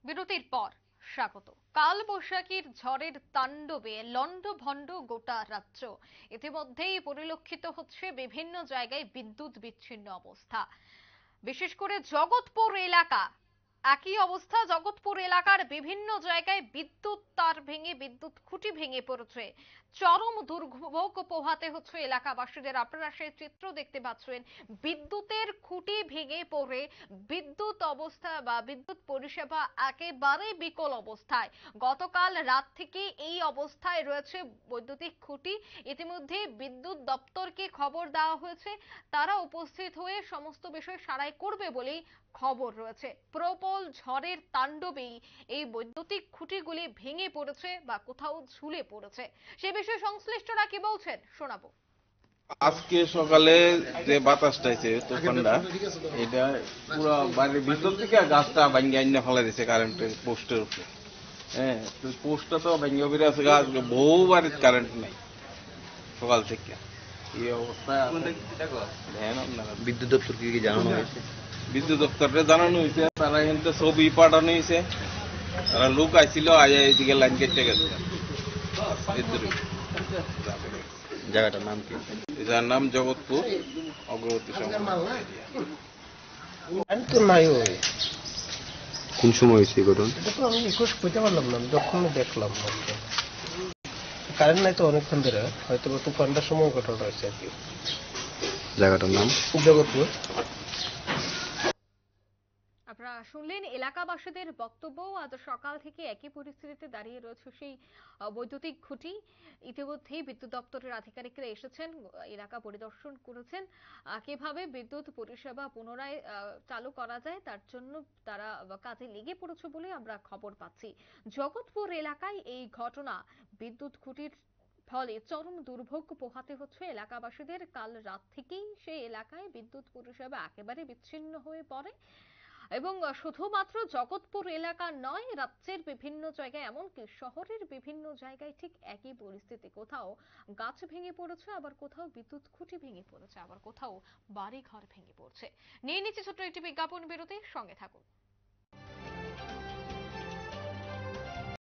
বিরতির পর স্বাগত। কাল বৈশাখীর ঝড়ের তাণ্ডবে লণ্ডভণ্ড গোটা রাজ্য। ইতিমধ্যেই পরিলক্ষিত হচ্ছে বিভিন্ন জায়গায় বিদ্যুৎ বিচ্ছিন্ন অবস্থা। বিশেষ করে জগৎপুর এলাকা, একই অবস্থা। জগৎপুর এলাকার বিভিন্ন জায়গায় বিদ্যুৎ তার ভেঙে, বিদ্যুৎ খুঁটি ভেঙে পড়েছে। চরম দুর্ভোগ পোহাতে হচ্ছে এলাকাবাসীদের। আপনারা সেই চিত্র দেখতে পাচ্ছেন, বিদ্যুতের খুঁটি ভেঙে পড়ে বিদ্যুৎ অবস্থা বা বিদ্যুৎ পরিষেবা একেবারে বিকল অবস্থায়। গতকাল রাত থেকে এই অবস্থায় রয়েছে বৈদ্যুতিক খুঁটি। ইতিমধ্যে বিদ্যুৎ দপ্তরকে খবর দেওয়া হয়েছে, তারা উপস্থিত হয়ে সমস্ত বিষয় সারাই করবে বলেই খবর রয়েছে। প্রবল ঝড়ের তাণ্ডবেই এই বৈদ্যুতিক খুঁটিগুলি ভেঙে পড়েছে বা কোথাও ঝুলে পড়েছে। সে বিষয়ে সংশ্লিষ্টরা কি বলছেন শোনাবো। আজকে সকালে যে বাতাসটা আছে তুফানটা, এটা পুরো বাড়ির ভিতর থেকে গাছটা ভাঙ্গি আইনা ফেলা দিয়েছে কারেন্টের পোস্টের উপরে। হ্যাঁ, পোস্টটা তো ভাঙ্গা বেড়ে আছে, গাছ বহু বাড়ির কারেন্ট নেই সকাল থেকে। এই অবস্থা। বিদ্যুৎ দপ্তরকে কি জানানো হয়েছে? বিদ্যুৎ দপ্তরে জানানো হয়েছে, তারা কিন্তু ছবি পাঠানো হয়েছে। তারা লোক আইছিল, আয়া এদিকে লাইন কেটে গেছে। জায়গাটার নাম কি? যার নাম জগৎপুর অগ্রগতি কোন সময় হয়েছে এই ঘটনা? আমি রিকোয়েস্ট করতে পারলাম না, যখন দেখলাম কারেন্ট নাই তো অনেকক্ষণ ধরে, হয়তো তুফানটার সময় ঘটনা হয়েছে আর কি। জায়গাটার নাম জগৎপুর। আপনারা শুনলেন এলাকাবাসীদের বক্তব্য। আজ সকাল থেকে একই পরিস্থিতিতে দাঁড়িয়ে রয়েছে সেই বৈদ্যুতিক খুঁটি। ইতিমধ্যেই বিদ্যুৎ দপ্তরের আধিকারিকরা এসেছেন, এলাকা পরিদর্শন করেছেন। কিভাবে বিদ্যুৎ পরিষেবা পুনরায় চালু করা যায় তার জন্য তারা কাজে লেগে পড়েছে বলে আমরা খবর পাচ্ছি। জগৎপুর এলাকায় এই ঘটনা। বিদ্যুৎ খুঁটির ফলে চরম দুর্ভোগ পোহাতে হচ্ছে এলাকাবাসীদের। কাল রাত থেকেই সেই এলাকায় বিদ্যুৎ পরিষেবা একেবারে বিচ্ছিন্ন হয়ে পড়ে। এবং শুধুমাত্র জগৎপুর এলাকা নয়, রাজ্যের বিভিন্ন জায়গায়, এমনকি শহরের বিভিন্ন জায়গায় ঠিক একই পরিস্থিতি। কোথাও গাছ ভেঙে পড়েছে, আবার কোথাও বিদ্যুৎ খুঁটি ভেঙে পড়েছে, আবার কোথাও বাড়িঘর ভেঙে পড়ছে। নিয়ে নিচ্ছে ছোট্ট একটি বিজ্ঞাপন বিরতি, সঙ্গে থাকুন।